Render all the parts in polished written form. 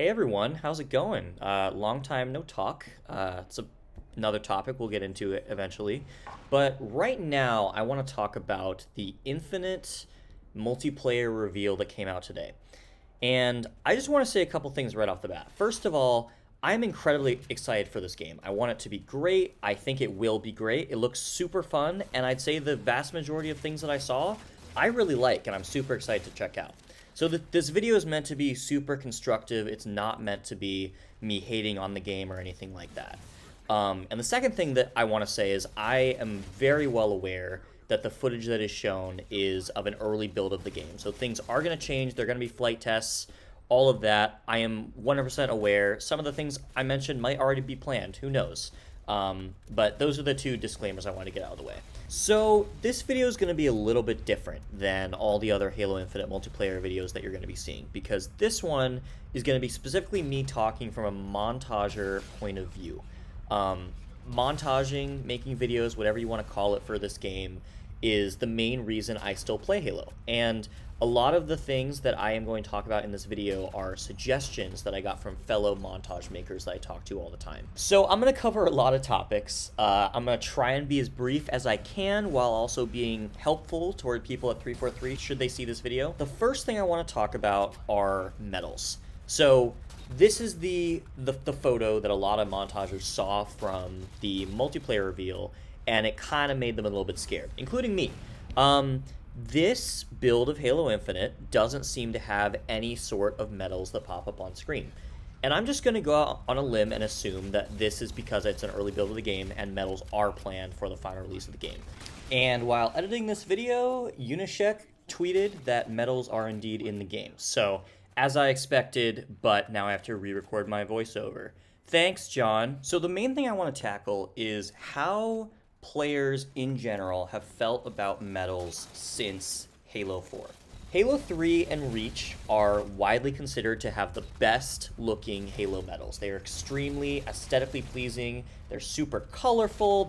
Hey everyone, how's it going? Long time no talk. Another topic we'll get into it eventually. But right now, I want to talk about the Infinite multiplayer reveal that came out today. And I just want to say a couple things right off the bat. First of all, I'm incredibly excited for this game. I want it to be great. I think it will be great. It looks super fun, and I'd say the vast majority of things that I saw, I really like, and I'm super excited to check out. So this video is meant to be super constructive. It's not meant to be me hating on the game or anything like that. And the second thing that I want to say is I am very well aware that the footage that is shown is of an early build of the game. So things are going to change. They're going to be flight tests, all of that. I am 100% aware. Some of the things I mentioned might already be planned. Who knows? But those are the two disclaimers I want to get out of the way. So this video is going to be a little bit different than all the other Halo Infinite multiplayer videos that you're going to be seeing, because this one is going to be specifically me talking from a montager point of view. Montaging, making videos, whatever you want to call it for this game, is the main reason I still play Halo. And a lot of the things that I am going to talk about in this video are suggestions that I got from fellow montage makers that I talk to all the time. So I'm going to cover a lot of topics. I'm going to try and be as brief as I can while also being helpful toward people at 343 should they see this video. The first thing I want to talk about are medals. So this is the photo that a lot of montagers saw from the multiplayer reveal, and it kind of made them a little bit scared, including me. This build of Halo Infinite doesn't seem to have any sort of medals that pop up on screen. And I'm just going to go out on a limb and assume that this is because it's an early build of the game and medals are planned for the final release of the game. And while editing this video, Unishek tweeted that medals are indeed in the game. So, as I expected, but now I have to re-record my voiceover. Thanks, John. So the main thing I want to tackle is how players in general have felt about medals since Halo 4. Halo 3 and Reach are widely considered to have the best looking Halo medals. They are extremely aesthetically pleasing, they're super colorful,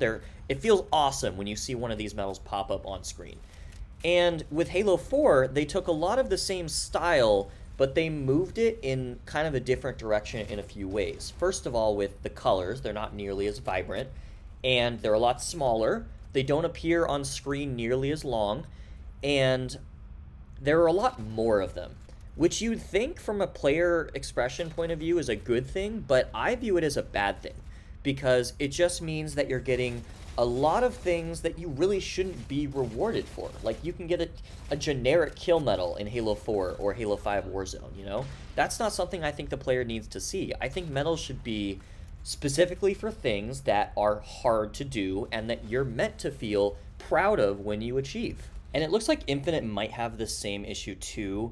it feels awesome when you see one of these medals pop up on screen. And with Halo 4, they took a lot of the same style, but they moved it in kind of a different direction in a few ways. First of all, with the colors, they're not nearly as vibrant, and they're a lot smaller. They don't appear on screen nearly as long, and there are a lot more of them, which you'd think from a player expression point of view is a good thing, but I view it as a bad thing, because it just means that you're getting a lot of things that you really shouldn't be rewarded for. Like, you can get a generic kill medal in Halo 4 or Halo 5 Warzone, you know? That's not something I think the player needs to see. I think medals should be specifically for things that are hard to do and that you're meant to feel proud of when you achieve. And it looks like Infinite might have the same issue too,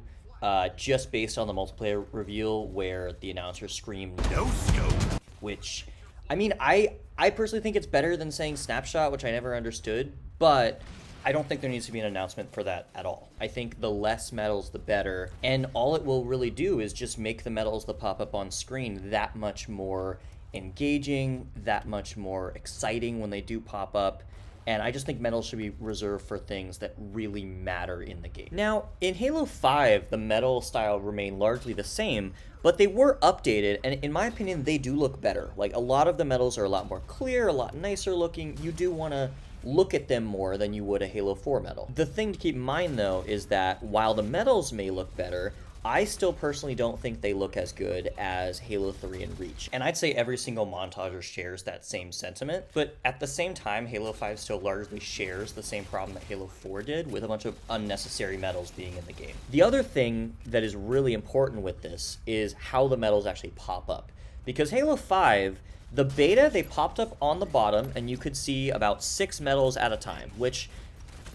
just based on the multiplayer reveal where the announcer screamed "no scope," which, I mean, I personally think it's better than saying snapshot, which I never understood, but I don't think there needs to be an announcement for that at all. I think the less medals, the better, and all it will really do is just make the medals that pop up on screen that much more engaging, that much more exciting when they do pop up, and I just think medals should be reserved for things that really matter in the game. Now, in Halo 5, the medal style remained largely the same, but they were updated, and in my opinion, they do look better. Like, a lot of the medals are a lot more clear, a lot nicer looking. You do want to look at them more than you would a Halo 4 medal. The thing to keep in mind, though, is that while the medals may look better, I still personally don't think they look as good as Halo 3 and Reach. And I'd say every single montager shares that same sentiment, but at the same time, Halo 5 still largely shares the same problem that Halo 4 did, with a bunch of unnecessary medals being in the game. The other thing that is really important with this is how the medals actually pop up. Because Halo 5, the beta, they popped up on the bottom, and you could see about 6 medals at a time, which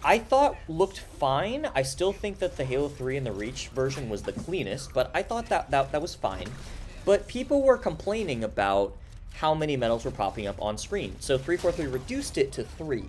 I thought looked fine. I still think that the Halo 3 and the Reach version was the cleanest, but I thought that was fine. But people were complaining about how many medals were popping up on screen, so 343 reduced it to 3.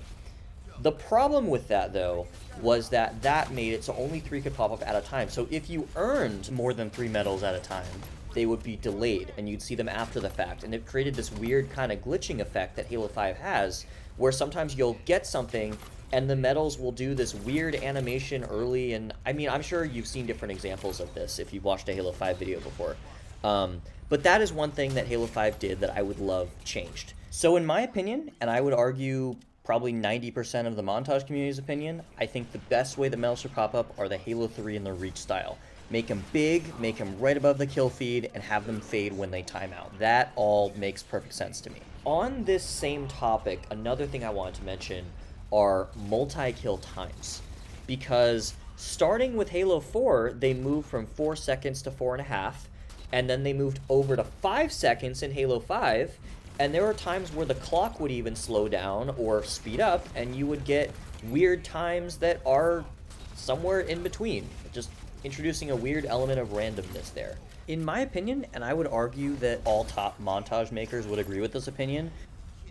The problem with that, though, was that made it so only 3 could pop up at a time. So if you earned more than 3 medals at a time, they would be delayed, and you'd see them after the fact. And it created this weird kind of glitching effect that Halo 5 has, where sometimes you'll get something and the medals will do this weird animation early, and I mean, I'm sure you've seen different examples of this if you've watched a Halo 5 video before. But that is one thing that Halo 5 did that I would love changed. So in my opinion, and I would argue probably 90% of the Montage community's opinion, I think the best way that medals should pop up are the Halo 3 and the Reach style. Make them big, make them right above the kill feed, and have them fade when they time out. That all makes perfect sense to me. On this same topic, another thing I wanted to mention are multi-kill times. Because starting with Halo 4, they moved from 4 seconds to 4.5, and then they moved over to 5 seconds in Halo 5, and there were times where the clock would even slow down or speed up, and you would get weird times that are somewhere in between, just introducing a weird element of randomness there. In my opinion, and I would argue that all top montage makers would agree with this opinion,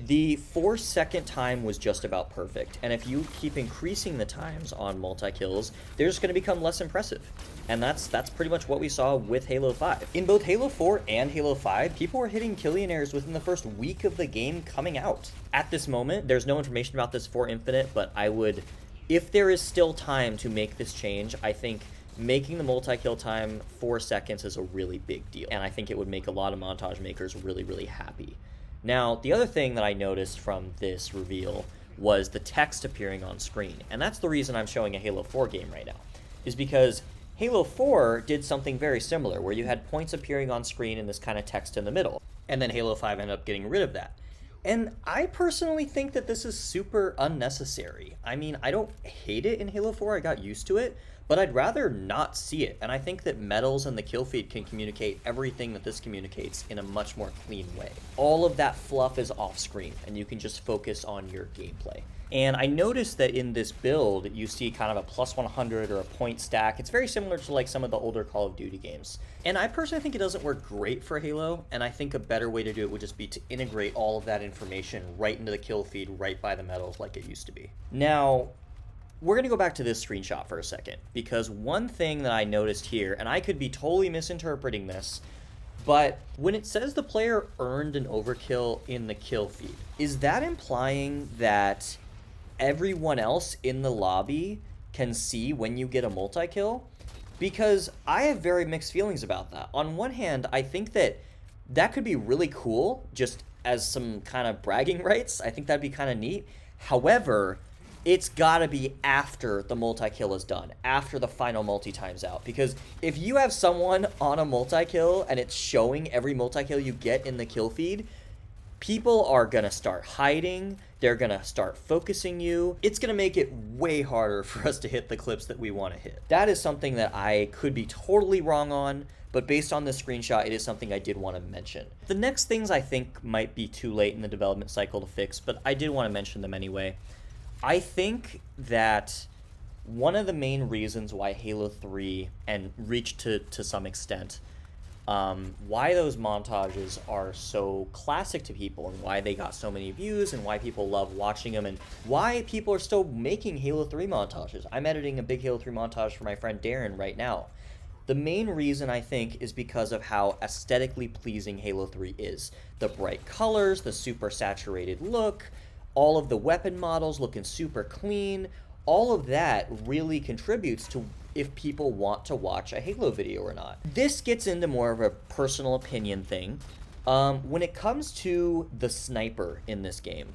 the 4-second time was just about perfect, and if you keep increasing the times on multi-kills, they're just going to become less impressive. And that's pretty much what we saw with Halo 5. In both Halo 4 and Halo 5, people were hitting Killionaires within the first week of the game coming out. At this moment, there's no information about this for Infinite, but I would, if there is still time to make this change, I think making the multi-kill time 4 seconds is a really big deal, and I think it would make a lot of montage makers really, really happy. Now, the other thing that I noticed from this reveal was the text appearing on screen, and that's the reason I'm showing a Halo 4 game right now, is because Halo 4 did something very similar, where you had points appearing on screen and this kind of text in the middle, and then Halo 5 ended up getting rid of that. And I personally think that this is super unnecessary. I mean, I don't hate it in Halo 4, I got used to it, but I'd rather not see it, and I think that medals and the kill feed can communicate everything that this communicates in a much more clean way. All of that fluff is off screen, and you can just focus on your gameplay. And I noticed that in this build, you see kind of a plus 100 or a point stack. It's very similar to like some of the older Call of Duty games. And I personally think it doesn't work great for Halo, and I think a better way to do it would just be to integrate all of that information right into the kill feed, right by the medals like it used to be. Now, we're going to go back to this screenshot for a second, because one thing that I noticed here, and I could be totally misinterpreting this, but when it says the player earned an overkill in the kill feed, is that implying that everyone else in the lobby can see when you get a multi-kill? Because I have very mixed feelings about that. On one hand, I think that that could be really cool, just as some kind of bragging rights. I think that'd be kind of neat. However, it's gotta be after the multi-kill is done, after the final multi-time's out. Because if you have someone on a multi-kill and it's showing every multi-kill you get in the kill feed, people are gonna start hiding, they're gonna start focusing you. It's gonna make it way harder for us to hit the clips that we wanna hit. That is something that I could be totally wrong on, but based on this screenshot, it is something I did want to mention. The next things I think might be too late in the development cycle to fix, but I did want to mention them anyway. I think that one of the main reasons why Halo 3, and Reach to some extent, why those montages are so classic to people and why they got so many views and why people love watching them and why people are still making Halo 3 montages. I'm editing a big Halo 3 montage for my friend Darren right now. The main reason, I think, is because of how aesthetically pleasing Halo 3 is. The bright colors, the super saturated look, all of the weapon models looking super clean, all of that really contributes to if people want to watch a Halo video or not. This gets into more of a personal opinion thing. When it comes to the sniper in this game,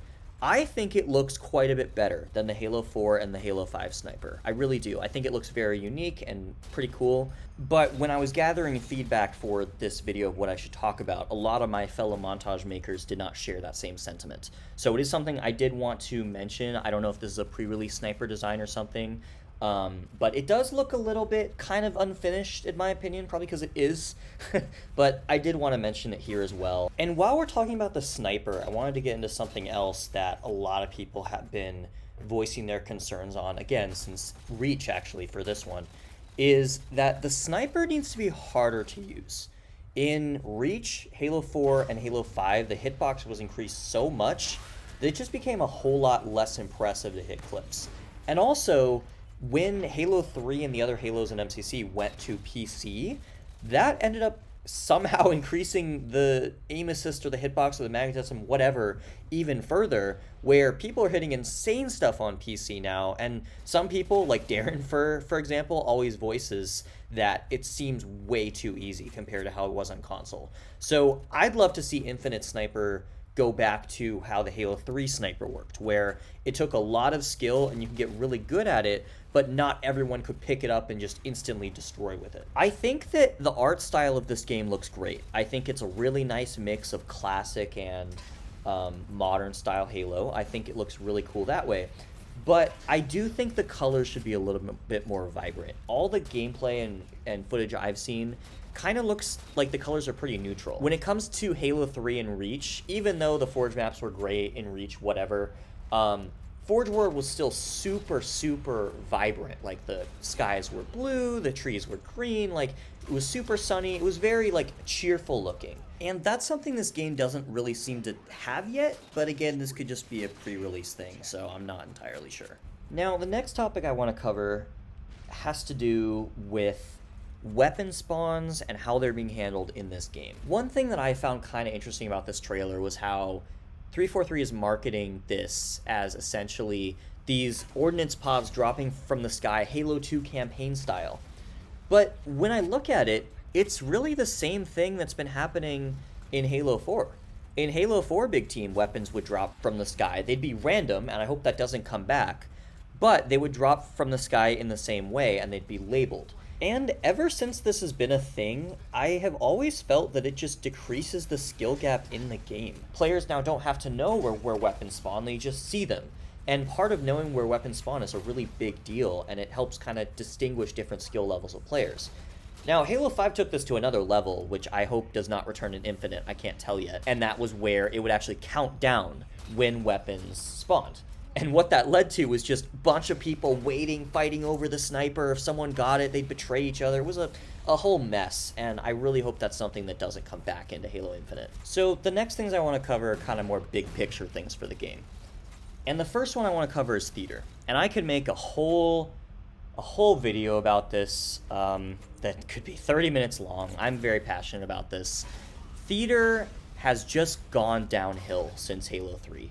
I think it looks quite a bit better than the Halo 4 and the Halo 5 sniper. I really do. I think it looks very unique and pretty cool. But when I was gathering feedback for this video of what I should talk about, a lot of my fellow montage makers did not share that same sentiment. So it is something I did want to mention. I don't know if this is a pre-release sniper design or something, but it does look a little bit kind of unfinished in my opinion, probably because it is, but I did want to mention it here as well. And while we're talking about the sniper, I wanted to get into something else that a lot of people have been voicing their concerns on, again, since Reach actually for this one, is that the sniper needs to be harder to use. In Reach, Halo 4, and Halo 5, the hitbox was increased so much that it just became a whole lot less impressive to hit clips. And also, when Halo 3 and the other Halos in MCC went to PC, that ended up somehow increasing the aim assist or the hitbox or the magnetism, whatever, even further, where people are hitting insane stuff on PC now. And some people, like Darren, for example, always voices that it seems way too easy compared to how it was on console. So I'd love to see Infinite Sniper go back to how the Halo 3 sniper worked, where it took a lot of skill and you can get really good at it, but not everyone could pick it up and just instantly destroy with it. I think that the art style of this game looks great. I think it's a really nice mix of classic and modern style Halo. I think it looks really cool that way. But I do think the colors should be a little bit more vibrant. All the gameplay and footage I've seen kind of looks like the colors are pretty neutral. When it comes to Halo 3 and Reach, even though the Forge maps were great in Reach, whatever, Forge World was still super, super vibrant. Like, the skies were blue, the trees were green, like, it was super sunny. It was very, like, cheerful looking. And that's something this game doesn't really seem to have yet, but again, this could just be a pre-release thing, so I'm not entirely sure. Now, the next topic I want to cover has to do with weapon spawns and how they're being handled in this game. One thing that I found kind of interesting about this trailer was how 343 is marketing this as essentially these ordnance pods dropping from the sky, Halo 2 campaign style. But when I look at it, it's really the same thing that's been happening in Halo 4. In Halo 4 Big Team, weapons would drop from the sky. They'd be random, and I hope that doesn't come back, but they would drop from the sky in the same way, and they'd be labeled. And ever since this has been a thing, I have always felt that it just decreases the skill gap in the game. Players now don't have to know where weapons spawn, they just see them. And part of knowing where weapons spawn is a really big deal, and it helps kind of distinguish different skill levels of players. Now, Halo 5 took this to another level, which I hope does not return in Infinite, I can't tell yet. And that was where it would actually count down when weapons spawned. And what that led to was just a bunch of people waiting, fighting over the sniper. If someone got it, they'd betray each other. It was a whole mess, and I really hope that's something that doesn't come back into Halo Infinite. So the next things I want to cover are kind of more big picture things for the game. And the first one I want to cover is theater. And I could make a whole video about this that could be 30 minutes long. I'm very passionate about this. Theater has just gone downhill since Halo 3.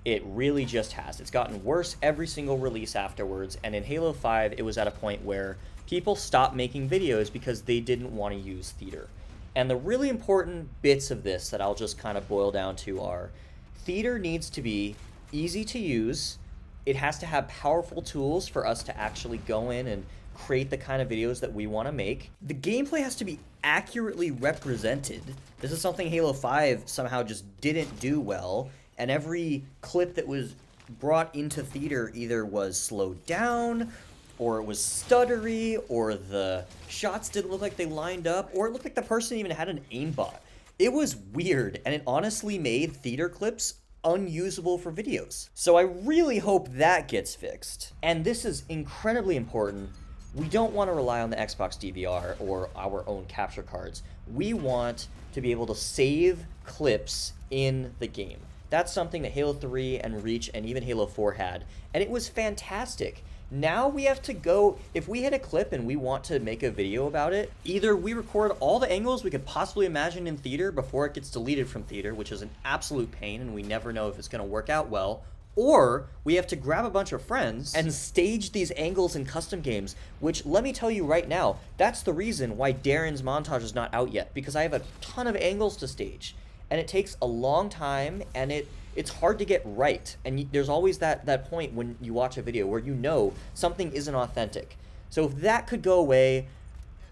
It really just has. It's gotten worse every single release afterwards, and in Halo 5, it was at a point where people stopped making videos because they didn't want to use theater. And the really important bits of this that I'll just kind of boil down to are, theater needs to be easy to use, it has to have powerful tools for us to actually go in and create the kind of videos that we want to make. The gameplay has to be accurately represented. This is something Halo 5 somehow just didn't do well, and every clip that was brought into theater either was slowed down, or it was stuttery, or the shots didn't look like they lined up, or it looked like the person even had an aimbot. It was weird, and it honestly made theater clips unusable for videos. So I really hope that gets fixed. And this is incredibly important. We don't want to rely on the Xbox DVR or our own capture cards. We want to be able to save clips in the game. That's something that Halo 3 and Reach and even Halo 4 had, and it was fantastic. Now we have to go, if we hit a clip and we want to make a video about it, either we record all the angles we could possibly imagine in theater before it gets deleted from theater, which is an absolute pain and we never know if it's going to work out well, or we have to grab a bunch of friends and stage these angles in custom games, which, let me tell you right now, that's the reason why Darren's montage is not out yet, because I have a ton of angles to stage. And it takes a long time, and it's hard to get right. And there's always that point when you watch a video where you know something isn't authentic. So if that could go away,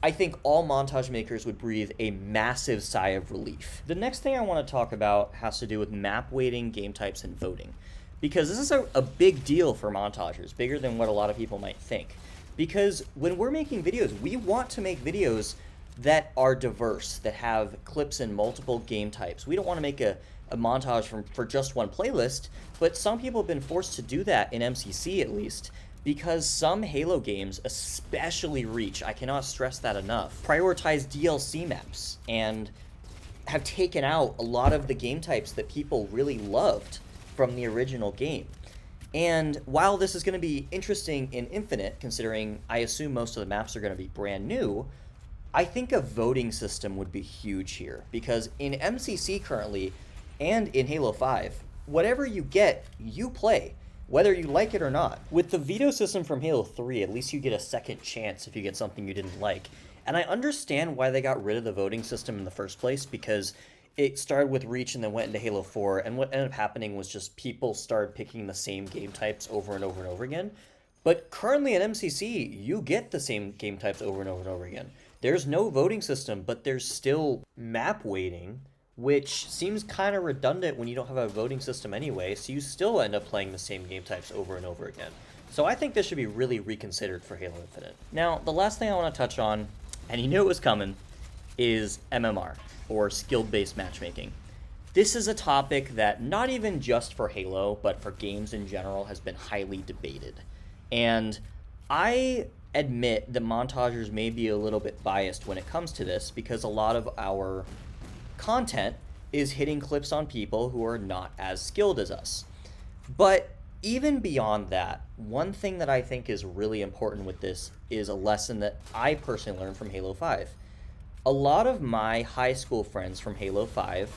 I think all montage makers would breathe a massive sigh of relief. The next thing I want to talk about has to do with map weighting, game types, and voting. Because this is a big deal for montagers, bigger than what a lot of people might think. Because when we're making videos, we want to make videos that are diverse, that have clips in multiple game types. We don't want to make a montage for just one playlist, but some people have been forced to do that in MCC at least, because some Halo games, especially Reach, I cannot stress that enough, prioritize DLC maps and have taken out a lot of the game types that people really loved from the original game. And while this is going to be interesting in Infinite, considering I assume most of the maps are going to be brand new, I think a voting system would be huge here, because in MCC currently and in Halo 5, whatever you get, you play, whether you like it or not. With the veto system from Halo 3, at least you get a second chance if you get something you didn't like. And I understand why they got rid of the voting system in the first place, because it started with Reach and then went into Halo 4, and what ended up happening was just people started picking the same game types over and over and over again. But currently in MCC, you get the same game types over and over and over again. There's no voting system, but there's still map weighting, which seems kind of redundant when you don't have a voting system anyway, so you still end up playing the same game types over and over again. So I think this should be really reconsidered for Halo Infinite. Now, the last thing I want to touch on, and you knew it was coming, is MMR, or skill-based matchmaking. This is a topic that not even just for Halo, but for games in general has been highly debated. And I admit that Montagers may be a little bit biased when it comes to this, because a lot of our content is hitting clips on people who are not as skilled as us. But even beyond that, one thing that I think is really important with this is a lesson that I personally learned from Halo 5. A lot of my high school friends from Halo 5,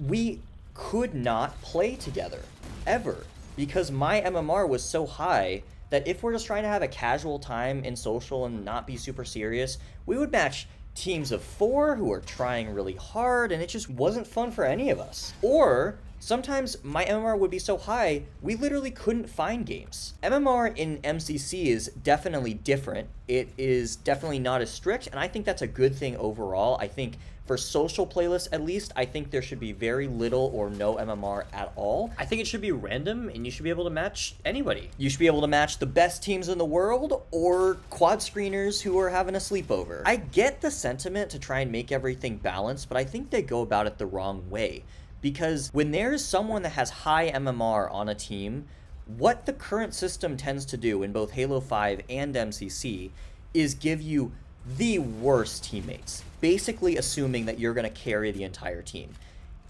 we could not play together, ever, because my MMR was so high that if we're just trying to have a casual time in social and not be super serious, we would match teams of 4 who are trying really hard, and it just wasn't fun for any of us. Or sometimes my MMR would be so high, we literally couldn't find games. MMR in MCC is definitely different. It is definitely not as strict, and I think that's a good thing overall. I think for social playlists, at least, I think there should be very little or no MMR at all. I think it should be random, and you should be able to match anybody. You should be able to match the best teams in the world or quad screeners who are having a sleepover. I get the sentiment to try and make everything balanced, but I think they go about it the wrong way. Because when there's someone that has high MMR on a team, what the current system tends to do in both Halo 5 and MCC is give you the worst teammates, basically assuming that you're going to carry the entire team.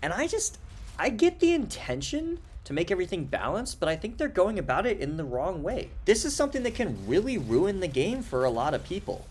And I get the intention to make everything balanced, but I think they're going about it in the wrong way. This is something that can really ruin the game for a lot of people.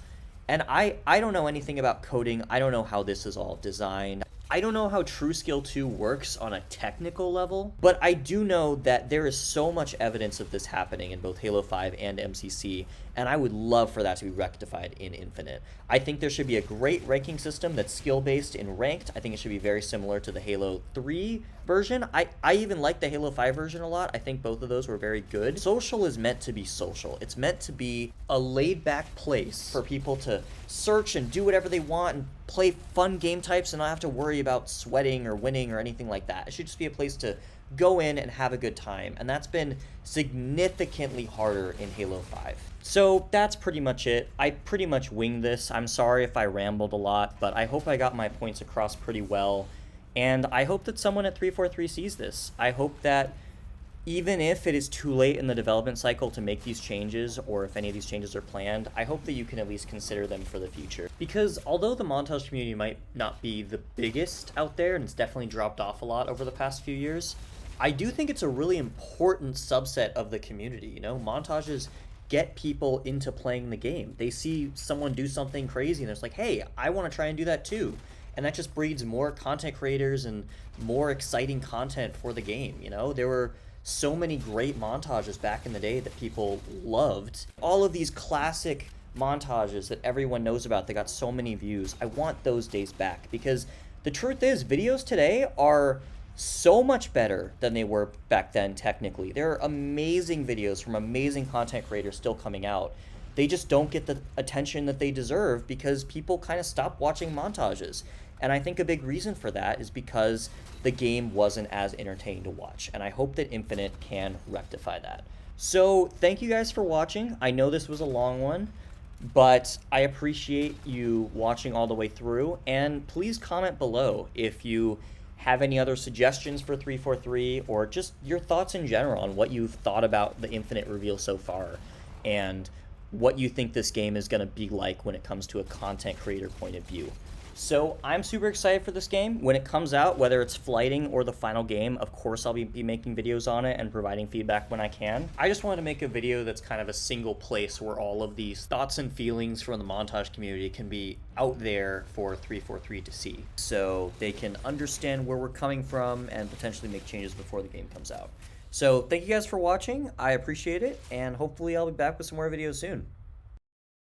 And I don't know anything about coding. I don't know how this is all designed. I don't know how True Skill 2 works on a technical level, but I do know that there is so much evidence of this happening in both Halo 5 and MCC, and I would love for that to be rectified in Infinite. I think there should be a great ranking system that's skill-based in ranked. I think it should be very similar to the Halo 3 version. I even like the Halo 5 version a lot. I think both of those were very good. Social is meant to be social. It's meant to be a laid-back place for people to search and do whatever they want and play fun game types and not have to worry about sweating or winning or anything like that. It should just be a place to go in and have a good time, and that's been significantly harder in Halo 5. So that's pretty much it. I pretty much winged this. I'm sorry if I rambled a lot, but I hope I got my points across pretty well, and I hope that someone at 343 sees this. I hope that even if it is too late in the development cycle to make these changes, or if any of these changes are planned, I hope that you can at least consider them for the future. Because although the Montage community might not be the biggest out there, and it's definitely dropped off a lot over the past few years, I do think it's a really important subset of the community. You know, montages get people into playing the game. They see someone do something crazy and it's like, hey, I want to try and do that too. And that just breeds more content creators and more exciting content for the game. You know, there were so many great montages back in the day that people loved. All of these classic montages that everyone knows about that got so many views, I want those days back, because the truth is videos today are so much better than they were back then technically. There are amazing videos from amazing content creators still coming out. They just don't get the attention that they deserve because people kind of stopped watching montages. And I think a big reason for that is because the game wasn't as entertaining to watch. And I hope that Infinite can rectify that. So thank you guys for watching. I know this was a long one, but I appreciate you watching all the way through. And please comment below if you have any other suggestions for 343 or just your thoughts in general on what you've thought about the Infinite reveal so far and what you think this game is going to be like when it comes to a content creator point of view. So I'm super excited for this game. When it comes out, whether it's flighting or the final game, of course I'll be making videos on it and providing feedback when I can. I just wanted to make a video that's kind of a single place where all of these thoughts and feelings from the Montage community can be out there for 343 to see, so they can understand where we're coming from and potentially make changes before the game comes out. So thank you guys for watching. I appreciate it, and hopefully I'll be back with some more videos soon.